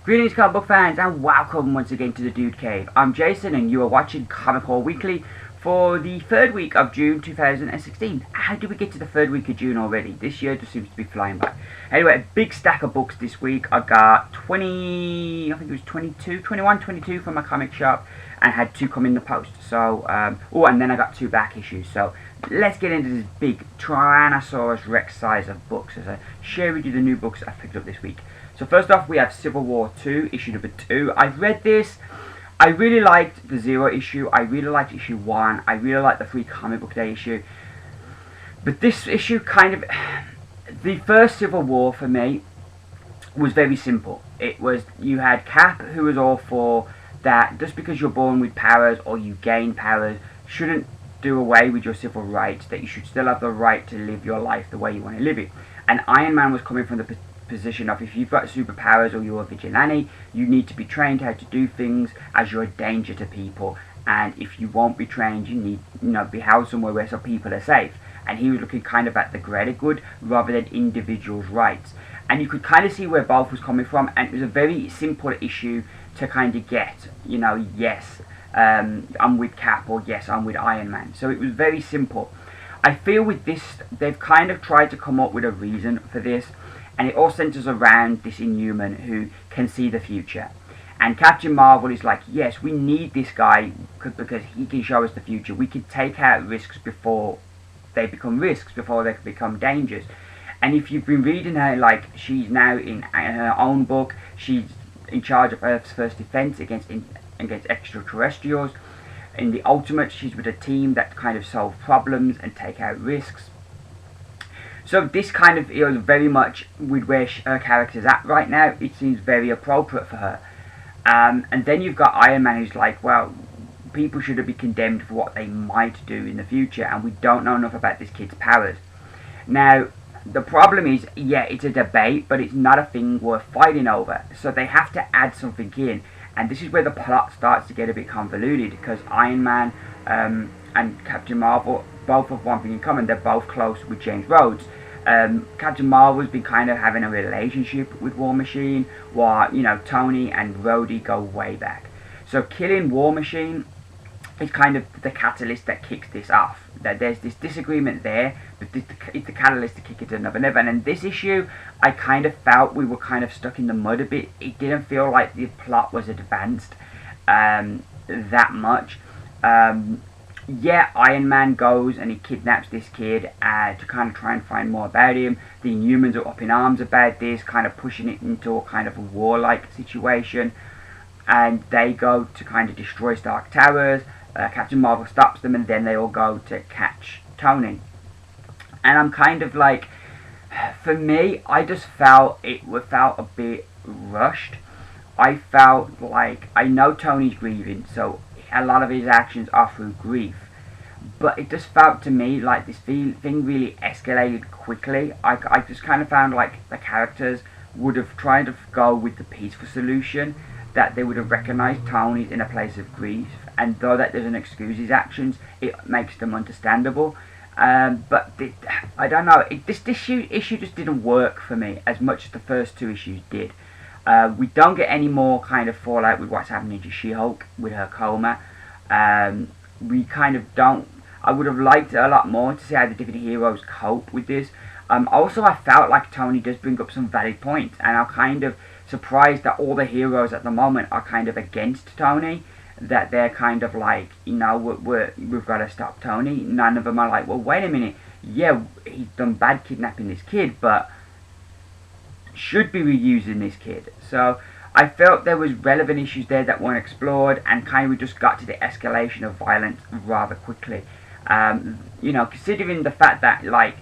Greetings comic book fans and welcome once again to the Dude Cave. I'm Jason and you are watching Comic Haul Weekly for the third week of June 2016. How did we get to the third week of June already? This year just seems to be flying by. Anyway, a big stack of books this week. I got 20, I think it was 22 from my comic shop and had 2 come in the post. So, and then I got 2 back issues. So, let's get into this big Tyrannosaurus Rex size of books as I share with you the new books I picked up this week. So first off, we have Civil War 2, issue number 2. I've read this. I really liked the 0 issue. I really liked issue 1. I really liked the Free Comic Book Day issue. But this issue kind of... The first Civil War for me was very simple. It was, you had Cap, who was all for that just because you're born with powers or you gain powers, shouldn't do away with your civil rights, that you should still have the right to live your life the way you want to live it. And Iron Man was coming from the position of, if you've got superpowers or you're a vigilante, you need to be trained how to do things as you're a danger to people, and if you won't be trained, you need be housed somewhere where so people are safe. And he was looking kind of at the greater good rather than individuals' rights, and you could kind of see where both was coming from, and it was a very simple issue to kind of get, yes, I'm with Cap, or yes, I'm with Iron Man. So it was very simple. I feel with this, they've kind of tried to come up with a reason for this, and it all centers around this Inhuman who can see the future. And Captain Marvel is like, yes, we need this guy because he can show us the future. We can take out risks before they become risks, before they become dangers. And if you've been reading her, like, she's now in her own book, she's in charge of Earth's first defense against extraterrestrials. In the Ultimate, she's with a team that kind of solve problems and take out risks. So this kind of is very much with where her character's at right now. It seems very appropriate for her. And then you've got Iron Man, who's like, well, people should be condemned for what they might do in the future, and we don't know enough about this kid's powers. Now, the problem is, yeah, it's a debate, but it's not a thing worth fighting over. So they have to add something in. And this is where the plot starts to get a bit convoluted, because Iron Man and Captain Marvel both have one thing in common. They're both close with James Rhodes. Captain Marvel's been kind of having a relationship with War Machine, while, Tony and Rhodey go way back. So killing War Machine is kind of the catalyst that kicks this off. That there's this disagreement there, but it's the catalyst to kick it to another level. And in this issue, I kind of felt we were kind of stuck in the mud a bit. It didn't feel like the plot was advanced that much. Yeah, Iron Man goes and he kidnaps this kid to kind of try and find more about him. The Inhumans are up in arms about this, kind of pushing it into a kind of a warlike situation. And they go to kind of destroy Stark Towers. Captain Marvel stops them, and then they all go to catch Tony. And I'm kind of like, for me, I just felt felt a bit rushed. I felt like, I know Tony's grieving, so a lot of his actions are through grief, but it just felt to me like this thing really escalated quickly. I just kind of found like the characters would have tried to go with the peaceful solution, that they would have recognised Tony's in a place of grief, and though that doesn't excuse his actions, it makes them understandable. But I don't know, this issue just didn't work for me as much as the first 2 issues did. We don't get any more kind of fallout with what's happening to She-Hulk with her coma. We kind of don't. I would have liked a lot more to see how the different heroes cope with this. Also, I felt like Tony does bring up some valid points, and I'm kind of surprised that all the heroes at the moment are kind of against Tony. That they're kind of like, we've got to stop Tony. None of them are like, well, wait a minute. Yeah, he's done bad kidnapping this kid, but should be reusing this kid. So I felt there was relevant issues there that weren't explored, and kind of we just got to the escalation of violence rather quickly. Considering the fact that, like,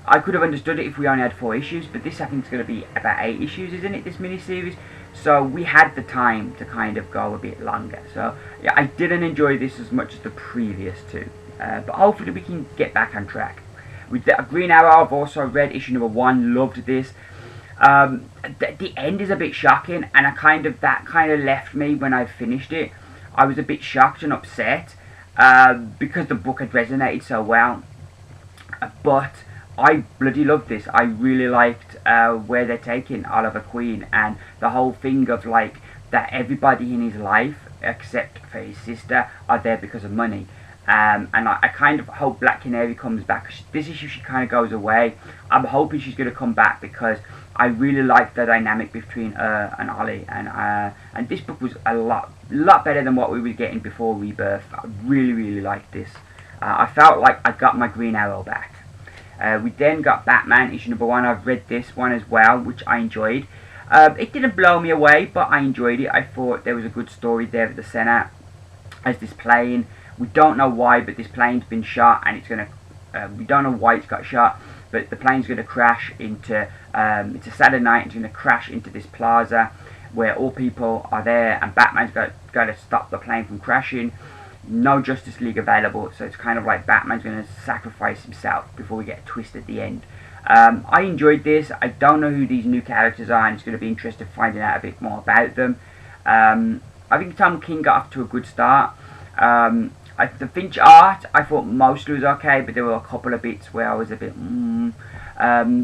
I could have understood it if we only had 4 issues, but this I think is going to be about 8 issues, isn't it, this mini-series? So we had the time to kind of go a bit longer. So yeah, I didn't enjoy this as much as the previous 2, but hopefully we can get back on track. With the Green Arrow, I've also read issue number 1, loved this. The end is a bit shocking, and that kind of left me when I finished it. I was a bit shocked and upset because the book had resonated so well, but I bloody love this. I really liked where they're taking Oliver Queen, and the whole thing of like that everybody in his life except for his sister are there because of money. And I kind of hope Black Canary comes back. This issue she kind of goes away. I'm hoping she's going to come back because I really like the dynamic between her and Ollie. And this book was a lot better than what we were getting before Rebirth. I really liked this. I felt like I got my Green Arrow back. We then got Batman issue number 1. I've read this one as well, which I enjoyed. It didn't blow me away, but I enjoyed it. I thought there was a good story there at the centre. As this plane, we don't know why, but this plane's been shot, and it's gonna. We don't know why it's got shot, but the plane's gonna crash into. It's a Saturday night. It's gonna crash into this plaza where all people are there, and Batman's got to stop the plane from crashing. No Justice League available, so it's kind of like Batman's gonna sacrifice himself before we get a twist at the end. I enjoyed this. I don't know who these new characters are, and it's going to be interesting finding out a bit more about them. I think Tom King got off to a good start. The Finch art, I thought mostly was okay, but there were a couple of bits where I was a bit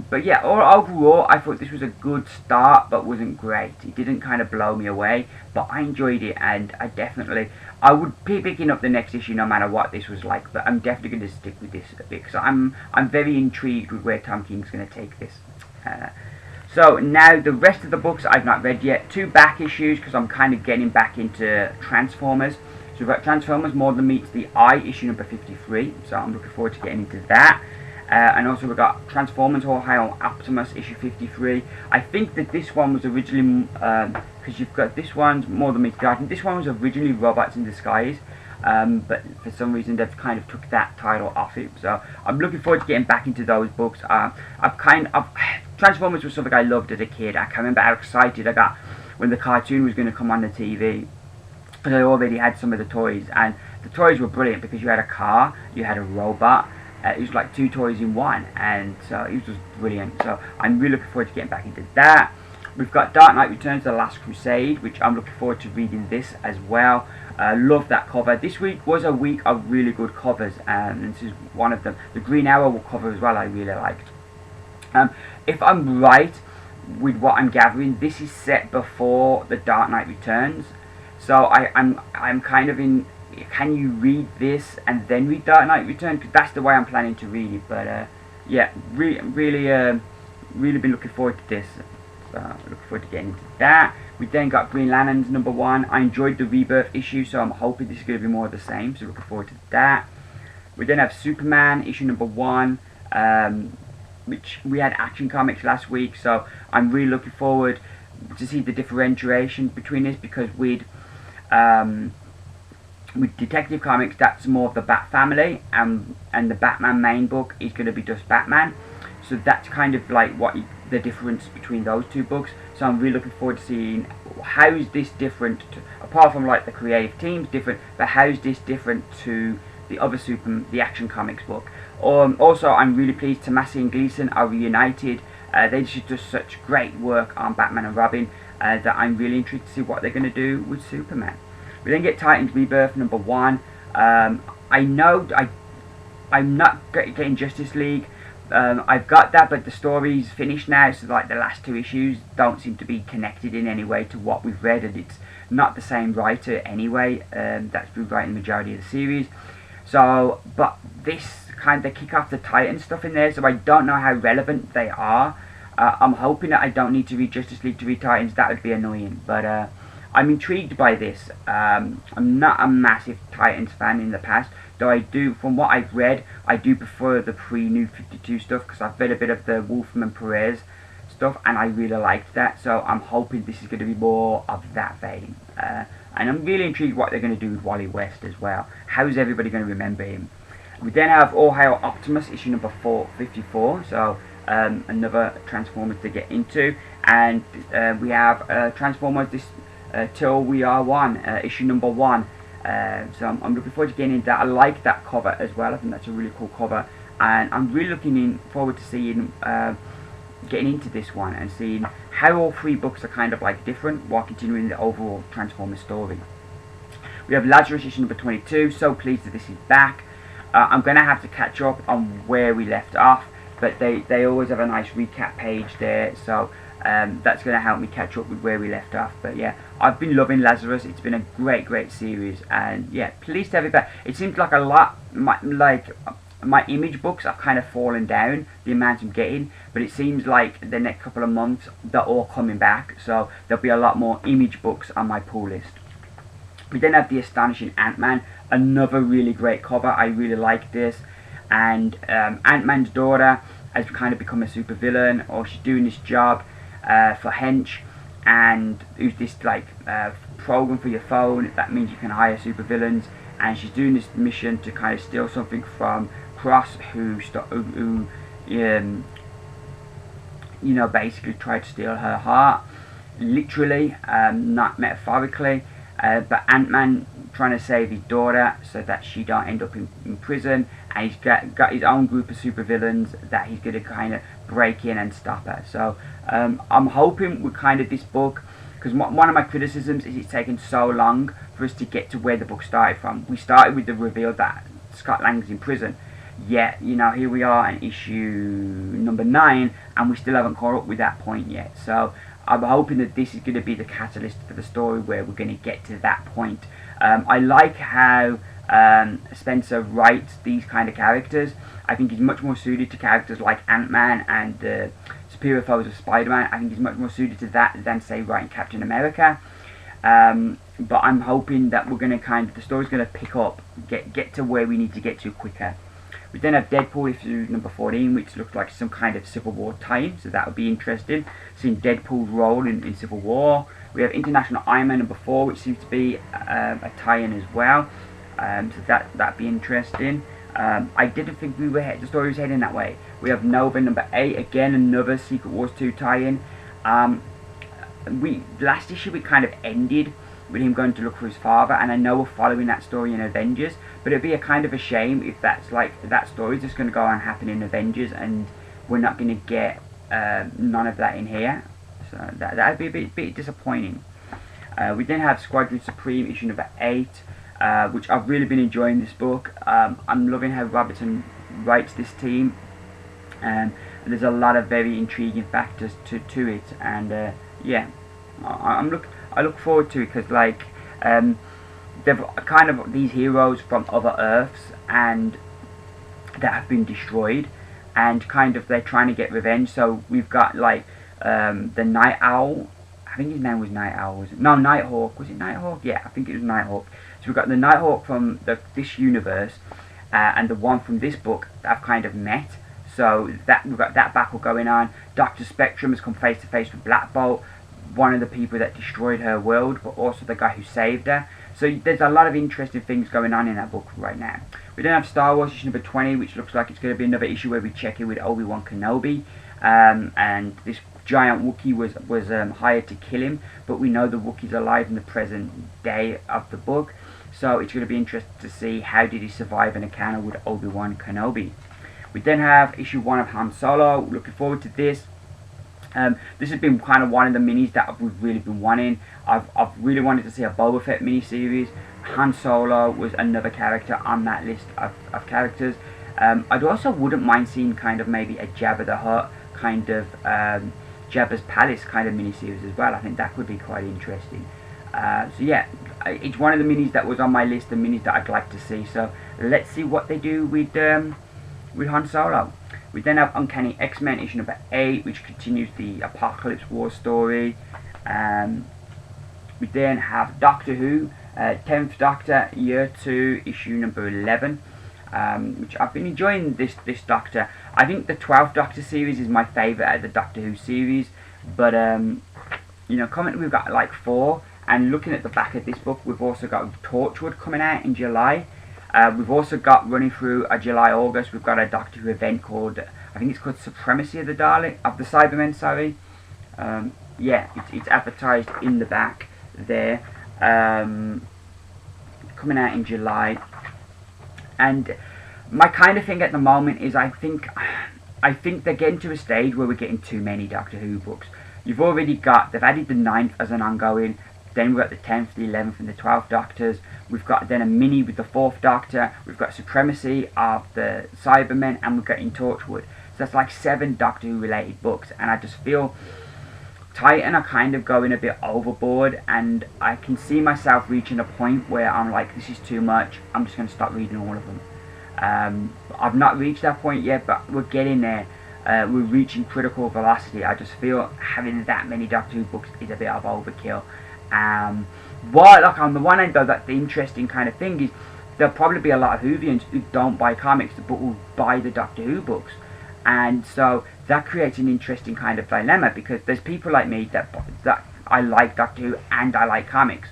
but yeah, overall, I thought this was a good start, but wasn't great. It didn't kind of blow me away, but I enjoyed it, and I would be picking up the next issue no matter what this was like, but I'm definitely going to stick with this a bit, because I'm very intrigued with where Tom King's going to take this. So now the rest of the books I've not read yet. 2 back issues, because I'm kind of getting back into Transformers. So we've got Transformers More Than Meets the Eye, issue number 53, so I'm looking forward to getting into that. And also we've got Transformers All High on Optimus, issue 53. I think that this one was originally, because you've got this one's More Than Meets the Eye, I think this one was originally Robots in Disguise, but for some reason they've kind of took that title off it. So I'm looking forward to getting back into those books. Transformers was something I loved as a kid. I can remember how excited I got when the cartoon was going to come on the TV. I already had some of the toys, and the toys were brilliant because you had a car, you had a robot. It was like 2 toys in one, and so it was just brilliant. So I'm really looking forward to getting back into that. We've got Dark Knight Returns: The Last Crusade, which I'm looking forward to reading this as well. Love that cover. This week was a week of really good covers, and this is one of them. The Green Arrow cover as well I really liked. If I'm right with what I'm gathering, this is set before The Dark Knight Returns. So I'm kind of in. Can you read this and then read Dark Knight Returns? Because that's the way I'm planning to read it. But yeah, really been looking forward to this. So looking forward to getting into that. We then got Green Lanterns number 1. I enjoyed the Rebirth issue, so I'm hoping this is going to be more of the same. So looking forward to that. We then have Superman issue number 1, which we had Action Comics last week. So I'm really looking forward to see the differentiation between this, because with Detective Comics, that's more of the Bat family, and the Batman main book is going to be just Batman. So that's kind of like the difference between those 2 books. So I'm really looking forward to seeing how is this different, apart from like the creative team's different, but how is this different to the other the Action Comics book. Also, I'm really pleased Tomasi and Gleason are reunited. They just do such great work on Batman and Robin that I'm really intrigued to see what they're going to do with Superman. We then get Titans Rebirth number 1. I know I'm not getting Justice League. I've got that, but the story's finished now, so like the last 2 issues don't seem to be connected in any way to what we've read, and it's not the same writer anyway that's been writing the majority of the series. So, but this kind of kick off the Titan stuff in there, so I don't know how relevant they are. I'm hoping that I don't need to read Justice League to read Titans. That would be annoying, but I'm intrigued by this. I'm not a massive Titans fan in the past, though I do, from what I've read, I do prefer the pre-New 52 stuff, because I've read a bit of the Wolfman Perez stuff, and I really liked that, so I'm hoping this is going to be more of that vein. And I'm really intrigued what they're going to do with Wally West as well. How's everybody going to remember him? We then have All Hail Optimus, issue number 454, so another Transformers to get into, and we have Transformers Till We Are One, issue number 1. So I'm looking forward to getting into that. I like that cover as well. I think that's a really cool cover, and I'm really looking forward to seeing getting into this one and seeing how all 3 books are kind of like different while continuing the overall Transformers story. We have Lazarus issue number 22. So pleased that this is back. I'm going to have to catch up on where we left off. but they always have a nice recap page there, so that's going to help me catch up with where we left off. But yeah, I've been loving Lazarus. It's been a great series, and yeah, pleased to have it back. It seems like a lot, my image books have kind of fallen down, the amount I'm getting, but it seems like the next couple of months they're all coming back, so there'll be a lot more image books on my pull list. We then have The Astonishing Ant-Man, another really great cover. I really like this, and Ant-Man's daughter has kind of become a supervillain, or she's doing this job for Hench, and who's this like program for your phone that means you can hire supervillains, and she's doing this mission to kind of steal something from Cross, who you know, basically tried to steal her heart, literally, not metaphorically. But Ant-Man trying to save his daughter so that she don't end up in prison, and he's got his own group of supervillains that he's going to kind of break in and stop her. So I'm hoping with kind of this book, because one of my criticisms is it's taken so long for us to get to where the book started from. We started with the reveal that Scott Lang's in prison, yet, you know, here we are in issue number 9, and we still haven't caught up with that point yet. So I'm hoping that this is going to be the catalyst for the story where we're going to get to that point. I like how Spencer writes these kind of characters. I think he's much more suited to characters like Ant-Man and the superior foes of Spider-Man. I think he's much more suited to that than, say, writing Captain America. But I'm hoping that we're going to the story's going to pick up, get to where we need to get to quicker. We then have Deadpool issue number 14, which looks like some kind of Civil War tie-in, so that would be interesting, seeing Deadpool's role in Civil War. We have International Iron Man number 4, which seems to be a tie-in as well, so that'd be interesting. I didn't think the story was heading that way. We have Nova number 8, again another Secret Wars 2 tie-in. Last issue we kind of ended with him going to look for his father, and I know we're following that story in Avengers, but it'd be a kind of a shame if that's like that story is just going to go on happen in Avengers and we're not going to get none of that in here. So that'd be a bit disappointing. We then have Squadron Supreme issue number 8, which I've really been enjoying this book. I'm loving how Robertson writes this team, and there's a lot of very intriguing factors to it, and yeah, I look forward to it, because like they've kind of these heroes from other Earths and that have been destroyed, and kind of they're trying to get revenge. So we've got like the Night Owl. I think his name was Night Owl. Was it? No, Nighthawk. Was it Nighthawk? Yeah, I think it was Nighthawk. So we've got the Nighthawk from this universe and the one from this book that have kind of met. So that we've got that battle going on. Dr. Spectrum has come face to face with Black Bolt, one of the people that destroyed her world, but also the guy who saved her. So there's a lot of interesting things going on in that book right now. We then have Star Wars issue number 20, which looks like it's going to be another issue where we check in with Obi-Wan Kenobi, and this giant Wookiee was hired to kill him, but we know the Wookiee's alive in the present day of the book, so it's going to be interesting to see how did he survive an encounter with Obi-Wan Kenobi. We then have issue 1 of Han Solo. Looking forward to this. This has been kind of one of the minis that we've really been wanting. I've really wanted to see a Boba Fett miniseries. Han Solo was another character on that list of characters. I'd also wouldn't mind seeing kind of maybe a Jabba the Hutt kind of Jabba's Palace kind of miniseries as well. I think that could be quite interesting. So yeah, it's one of the minis that was on my list of minis that I'd like to see. So let's see what they do with Han Solo. We then have Uncanny X-Men issue number 8, which continues the Apocalypse War story. We then have Doctor Who, 10th Doctor, Year 2, issue number 11, which I've been enjoying this Doctor. I think the 12th Doctor series is my favourite of the Doctor Who series, but you know, currently we've got like 4, and looking at the back of this book, we've also got Torchwood coming out in July. We've also got, running through July-August, we've got a Doctor Who event called, I think it's called Supremacy of the Cybermen, sorry. Yeah, it's advertised in the back there, coming out in July. And my kind of thing at the moment is I think they're getting to a stage where we're getting too many Doctor Who books. You've already got, they've added the 9th as an ongoing, then we've got the 10th, the 11th and the 12th Doctors. We've got then a mini with the 4th Doctor. We've got Supremacy of the Cybermen, and we've got in Torchwood. that's like 7 Doctor Who related books, and I just feel Titan are kind of going a bit overboard, and I can see myself reaching a point where I'm like, this is too much, I'm just going to stop reading all of them. I've not reached that point yet, but we're getting there. We're reaching critical velocity. I just feel having that many Doctor Who books is a bit of overkill. But like, on the one hand though, that the interesting kind of thing is there'll probably be a lot of Whovians who don't buy comics but will buy the Doctor Who books. And so that creates an interesting kind of dilemma, because there's people like me that I like Doctor Who and I like comics.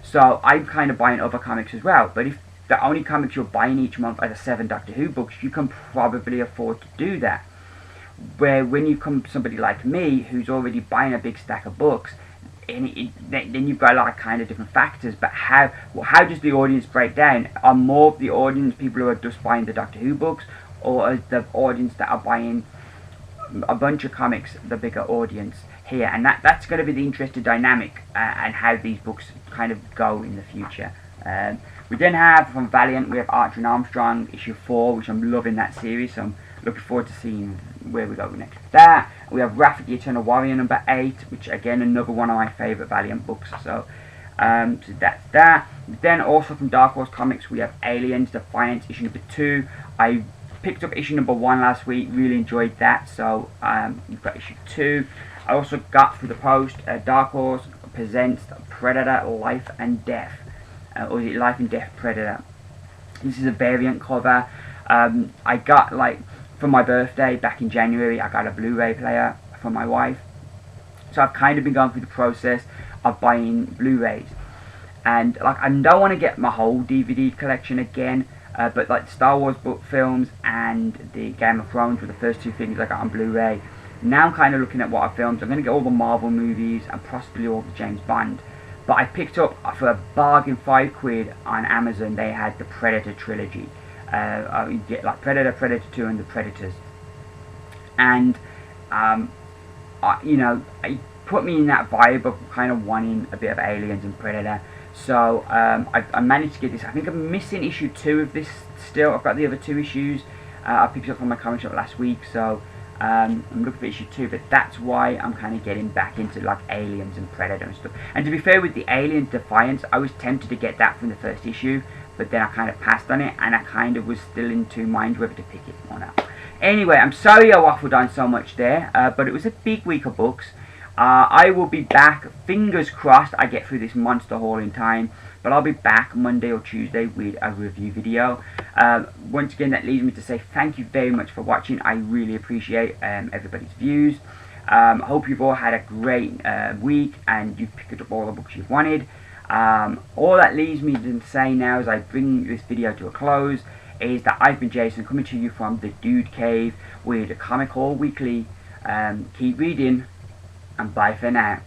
So I'm kind of buying other comics as well. But if the only comics you're buying each month are the 7 Doctor Who books, you can probably afford to do that. Where when you come to somebody like me who's already buying a big stack of books, then you've got a lot of kind of different factors. But how does the audience break down? Are more of the audience people who are just buying the Doctor Who books, or is the audience that are buying a bunch of comics the bigger audience here? And that's going to be the interesting dynamic, and how these books kind of go in the future. We then have from Valiant, we have Archer and Armstrong issue 4, which I'm loving that series, so I'm looking forward to seeing where we go next with that. We have Wrath of the Eternal Warrior number 8, which again another one of my favourite Valiant books. So that's that. Then also from Dark Horse Comics we have Aliens Defiance issue number 2. I picked up issue number 1 last week, really enjoyed that, so we've got issue 2. I also got through the post Dark Horse presents Predator Life and Death, or is it Life and Death Predator? This is a variant cover. I got, like, for my birthday back in January, I got a Blu-ray player for my wife, so I've kind of been going through the process of buying Blu-rays, and like, I don't want to get my whole DVD collection again. But like the Star Wars book films and the Game of Thrones were the first 2 things I got on Blu-ray. Now I'm kind of looking at what I filmed. I'm going to get all the Marvel movies and possibly all the James Bond. But I picked up for a bargain £5 on Amazon. They had the Predator trilogy. You get like Predator, Predator 2, and the Predators. And you know, it put me in that vibe of kind of wanting a bit of Aliens and Predator. So I managed to get this. I think I'm missing issue 2 of this still. I've got the other 2 issues. I picked it up from my comic shop last week, so I'm looking for issue 2. But that's why I'm kind of getting back into like Aliens and Predator and stuff. And to be fair, with the Aliens Defiance, I was tempted to get that from the first issue, but then I kind of passed on it, and I kind of was still in 2 minds whether to pick it or not. Anyway, I'm sorry I waffled on so much there, but it was a big week of books. I will be back, fingers crossed I get through this monster haul in time, but I'll be back Monday or Tuesday with a review video. Once again, that leads me to say thank you very much for watching. I really appreciate everybody's views. Hope you've all had a great week and you've picked up all the books you've wanted. All that leaves me to say now as I bring this video to a close is that I've been Jason, coming to you from the Dude Cave with a Comic Haul Weekly. Keep reading, and bye for now.